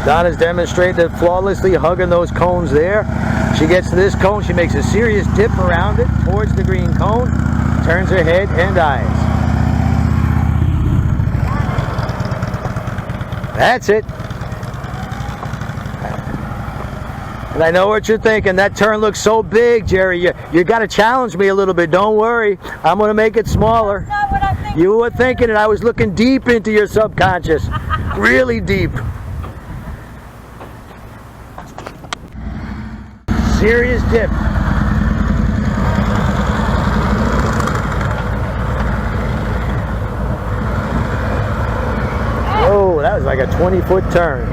Donna's demonstrated flawlessly hugging those cones there. She gets to this cone, she makes a serious dip around it towards the green cone, turns her head and eyes. That's it. And I know what you're thinking. That turn looks so big, Jerry. You got to challenge me a little bit. Don't worry. I'm going to make it smaller. That's not what I'm thinking. You were thinking it. I was looking deep into your subconscious. Really deep. Serious dip. Oh, that was like a 20-foot turn.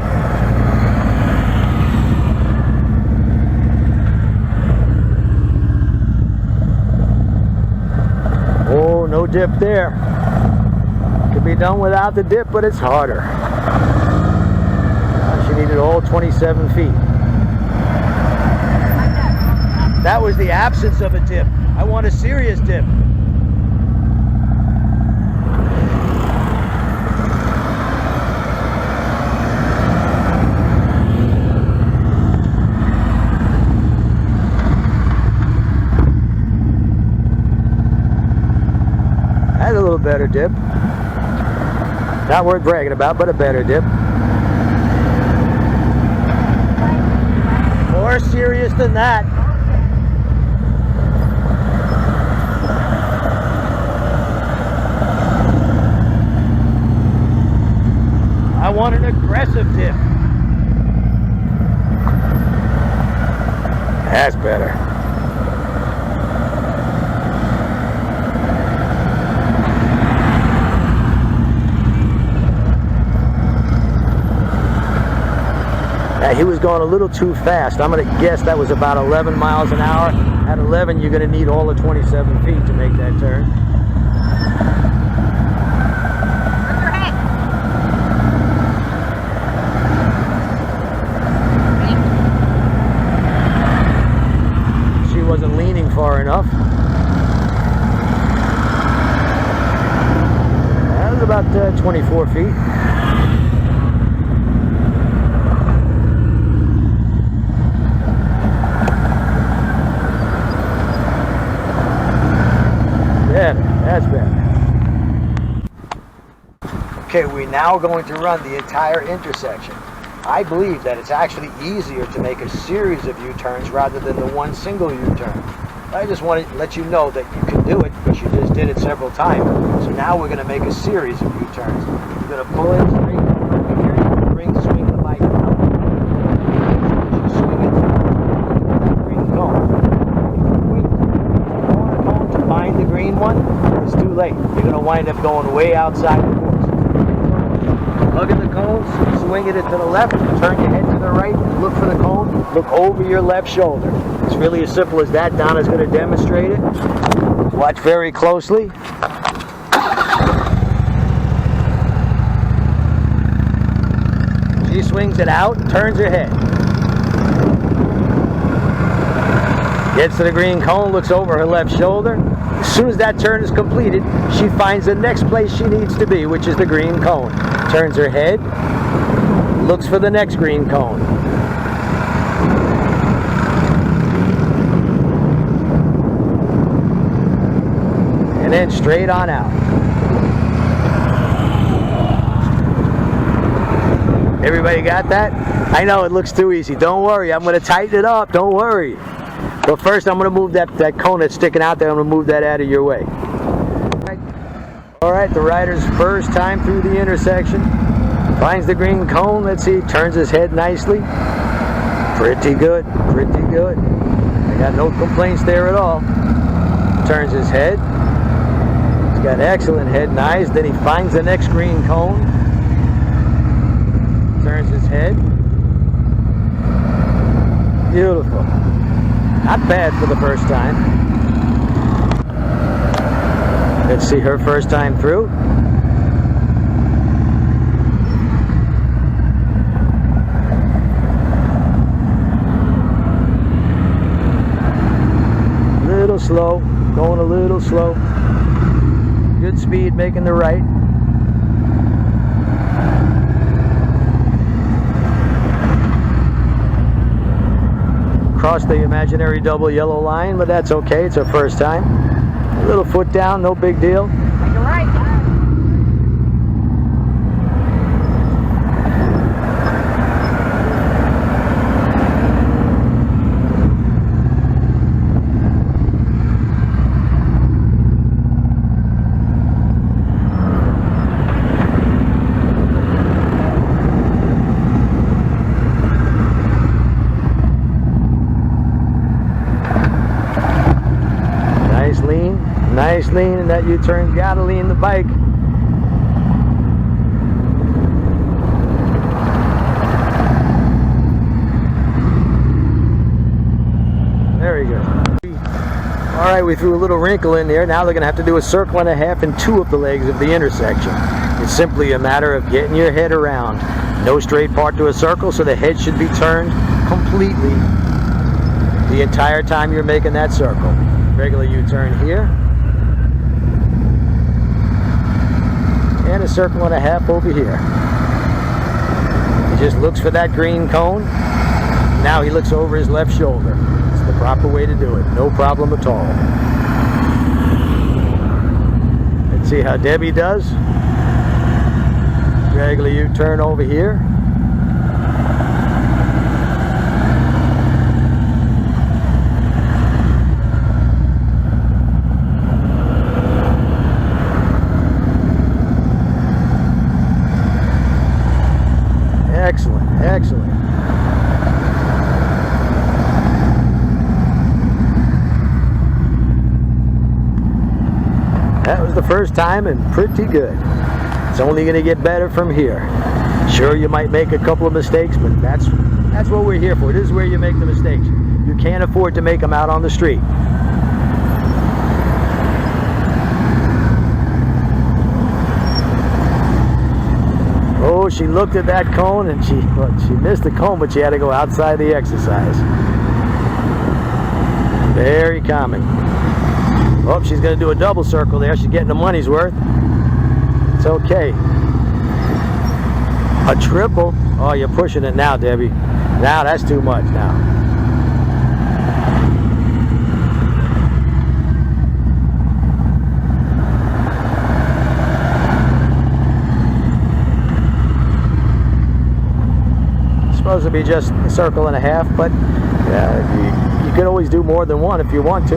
Oh, no dip there. Could be done without the dip, but it's harder. She needed all 27 feet. That was the absence of a dip. I want a serious dip. That's a little better dip. Not worth bragging about, but a better dip. More serious than that. I want an aggressive dip. That's better. He was going a little too fast. I'm going to guess that was about 11 miles an hour. At 11, you're going to need all the 27 feet to make that turn. She wasn't leaning far enough. That was about 24 feet. That's better. Okay, we're now going to run the entire intersection. I believe that it's actually easier to make a series of U-turns rather than the one single U-turn. I just want to let you know that you can do it because you just did it several times. So now we're going to make a series of U-turns. You're going to pull in straight over here, swing the bike out. Swing it through that green cone. Wait for the cone to find the green one. It's too late. You're going to wind up going way outside the course. Hugging the cones, swinging it to the left, turn your head to the right, look for the cone, look over your left shoulder. It's really as simple as that. Donna's going to demonstrate it. Watch very closely. She swings it out, turns her head. Gets to the green cone, looks over her left shoulder. As soon as that turn is completed, she finds the next place she needs to be, which is the green cone. Turns her head, looks for the next green cone. And then straight on out. Everybody got that? I know it looks too easy. Don't worry, I'm going to tighten it up. Don't worry. But first, I'm going to move that cone that's sticking out there. I'm going to move that out of your way. All right, the rider's first time through the intersection. Finds the green cone. Let's see, turns his head nicely. Pretty good, pretty good. I got no complaints there at all. Turns his head. He's got excellent head and eyes. Then he finds the next green cone. Turns his head. Beautiful. Not bad for the first time. Let's see her first time through. Little slow, going a little slow. Good speed, making the right. across the imaginary double yellow line, but that's okay. It's her first time. A little foot down, no big deal. Take it right. Nice lean in that U-turn. Gotta lean the bike. There you go. Alright, we threw a little wrinkle in there. Now they're going to have to do a circle and a half in 2 of the legs of the intersection. It's simply a matter of getting your head around. No straight part to a circle, so the head should be turned completely the entire time you're making that circle. Regular U-turn here. And a circle and a half over here. He just looks for that green cone. Now he looks over his left shoulder. It's the proper way to do it. No problem at all. Let's see how Debbie does. Regular U-turn over here. Excellent, excellent. That was the first time and pretty good. It's only going to get better from here. Sure, you might make a couple of mistakes, but that's what we're here for. This is where you make the mistakes. You can't afford to make them out on the street. Oh, she looked at that cone and she missed the cone, but she had to go outside the exercise. Very calming. Oh, she's going to do a double circle there. She's getting the money's worth. It's okay. A triple? Oh, you're pushing it now, Debbie. Now that's too much now. Supposed to be just a circle and a half, but you could always do more than one if you want to.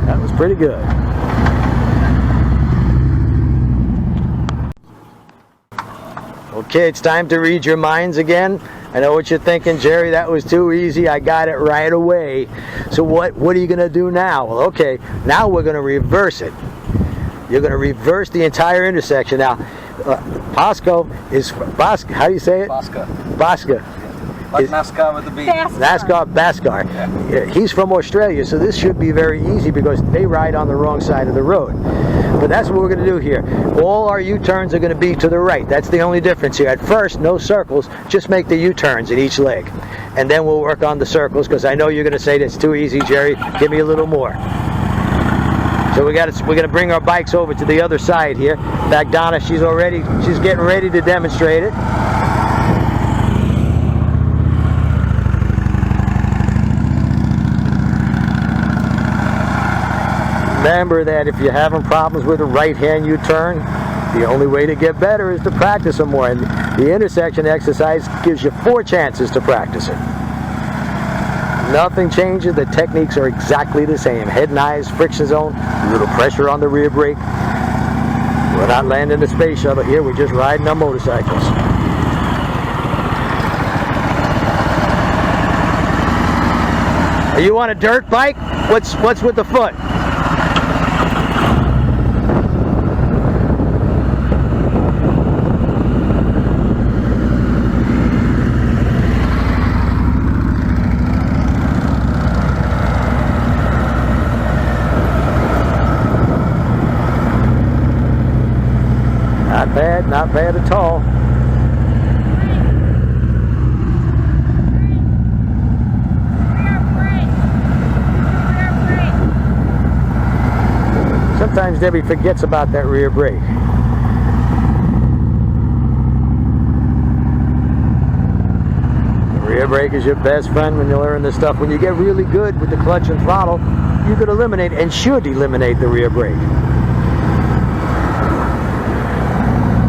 That was pretty good. Okay, it's time to read your minds again. I know what you're thinking, Jerry, that was too easy. I got it right away. So what are you going to do now? Well, okay, now we're going to reverse it. You're going to reverse the entire intersection. Now, Bosco is Bosco. How do you say it? Bosca. Bosca. Like NASCAR with the B. NASCAR, Bhaskar. Yeah. He's from Australia, so this should be very easy because they ride on the wrong side of the road. But that's what we're going to do here. All our U-turns are going to be to the right. That's the only difference here. At first, no circles. Just make the U-turns in each leg. And then we'll work on the circles because I know you're going to say that's too easy, Jerry. Give me a little more. So we're going to bring our bikes over to the other side here. In fact, Donna, she's getting ready to demonstrate it. Remember that if you're having problems with a right-hand U-turn, the only way to get better is to practice them more. And the intersection exercise gives you 4 chances to practice it. Nothing changes. The techniques are exactly the same. Head and eyes, friction zone, a little pressure on the rear brake. We're not landing the space shuttle here. We're just riding our motorcycles. Are you on a dirt bike? What's with the foot? Not bad at all. Sometimes Debbie forgets about that rear brake. Rear brake is your best friend when you learn this stuff. When you get really good with the clutch and throttle, you could eliminate and should eliminate the rear brake.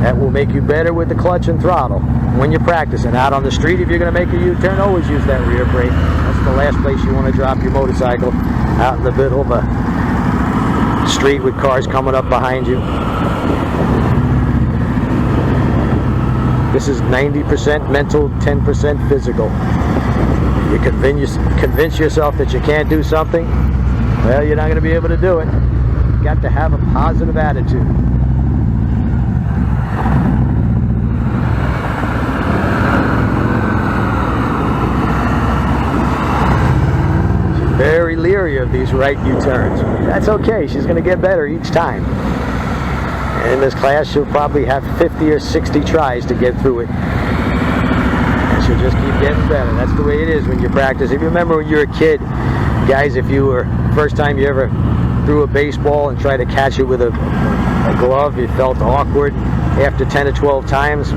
That will make you better with the clutch and throttle. When you're practicing out on the street, if you're going to make a U-turn, always use that rear brake. That's the last place you want to drop your motorcycle, out in the middle of a street with cars coming up behind you. This is 90% mental, 10% physical. You convince yourself that you can't do something, well, you're not going to be able to do it. You've got to have a positive attitude. She's very leery of these right U-turns. That's okay. She's going to get better each time. In this class, she'll probably have 50 or 60 tries to get through it. And she'll just keep getting better. That's the way it is when you practice. If you remember when you were a kid, guys, if you were, first time you ever threw a baseball and tried to catch it with a glove, you felt awkward. After 10 to 12 times,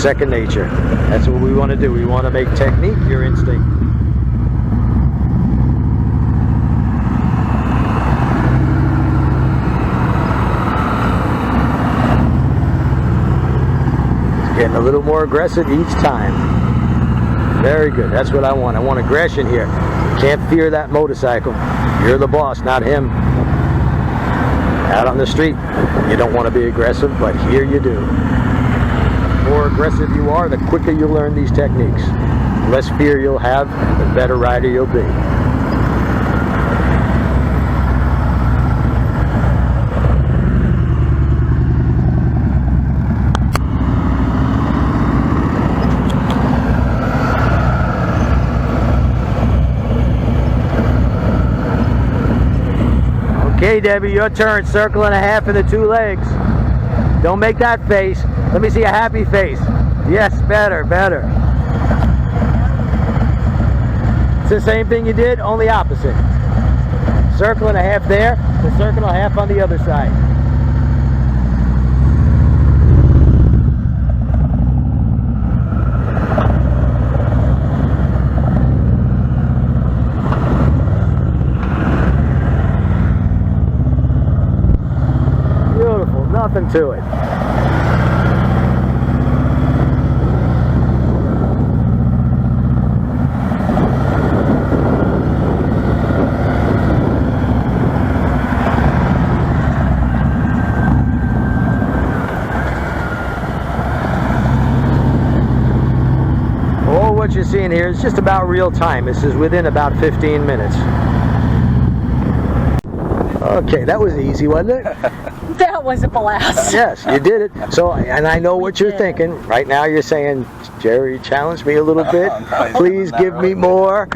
second nature. That's what we want to do. We want to make technique your instinct. Getting a little more aggressive each time. Very good. That's what I want. I want aggression here. You can't fear that motorcycle. You're the boss, not him. Out on the street, you don't want to be aggressive, but here you do. The more aggressive you are, the quicker you'll learn these techniques. The less fear you'll have, the better rider you'll be. Okay, Debbie, your turn. Circle and a half in the two legs. Don't make that face. Let me see a happy face. Yes, better, better. It's the same thing you did, only opposite. Circle and a half there, the circle and a half on the other side. Nothing to it. All what you're seeing here is just about real time. This is within about 15 minutes. Okay, that was easy, wasn't it? That was a blast. Yes, you did it. So, and I know what you're thinking. Right now you're saying, Jerry, challenge me a little bit. Please give me more.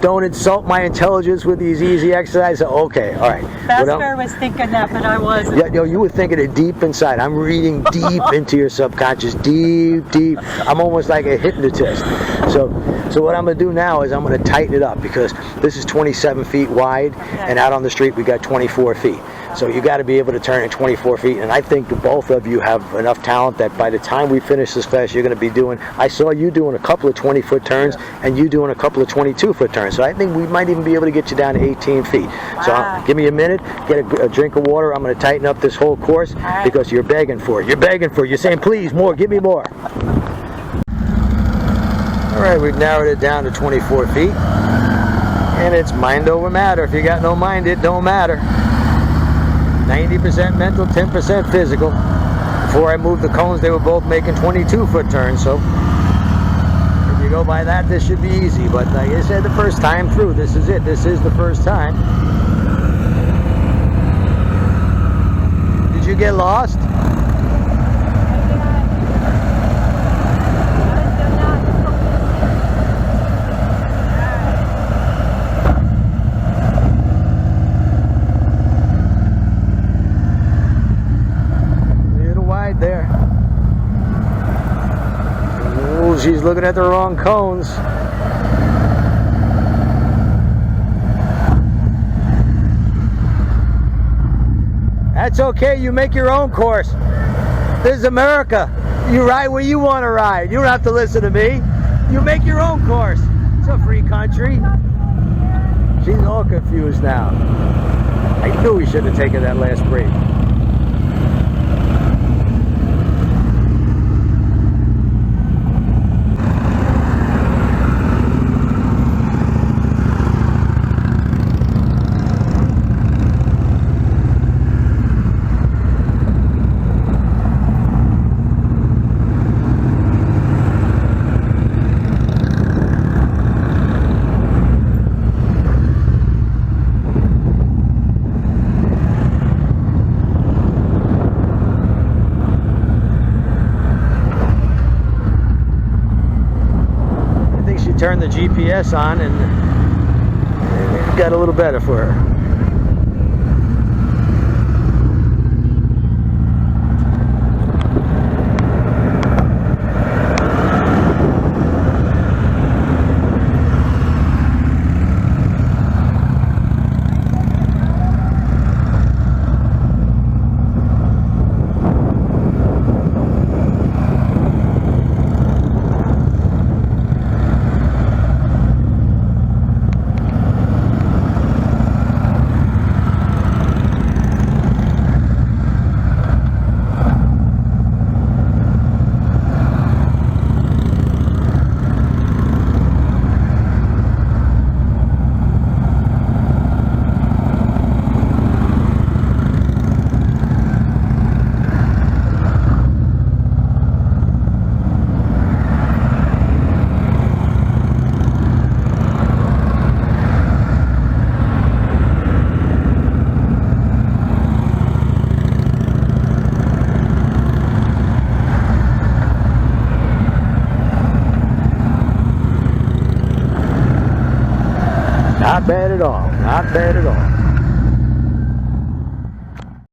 Don't insult my intelligence with these easy exercises. Okay, all right. Bhaskar was thinking that, but I wasn't. Yeah, you were thinking it deep inside. I'm reading deep into your subconscious, deep, deep. I'm almost like a hypnotist. So what I'm going to do now is I'm going to tighten it up because this is 27 feet wide, and out on the street we got 24 feet. So you got to be able to turn at 24 feet, and I think the both of you have enough talent that by the time we finish this class, you're going to be doing, I saw you doing a couple of 20-foot turns, and you doing a couple of 22-foot turns. So I think we might even be able to get you down to 18 feet. So give me a minute, get a drink of water. I'm going to tighten up this whole course because you're begging for it. You're begging for it. You're saying, please, more, give me more. All right, we've narrowed it down to 24 feet. And it's mind over matter. If you got no mind, it don't matter. 90% mental, 10% physical. Before I moved the cones, they were both making 22-foot turns, so if you go by that, this should be easy. But like I said, the first time through, this is it. This is the first time. Did you get lost? There. Oh, she's looking at the wrong cones. That's okay, you make your own course. This is America. You ride where you want to ride. You don't have to listen to me. You make your own course. It's a free country. She's all confused now. I knew we should have taken that last break. Turned the GPS on and it got a little better for her. Not bad at all. Not bad at all.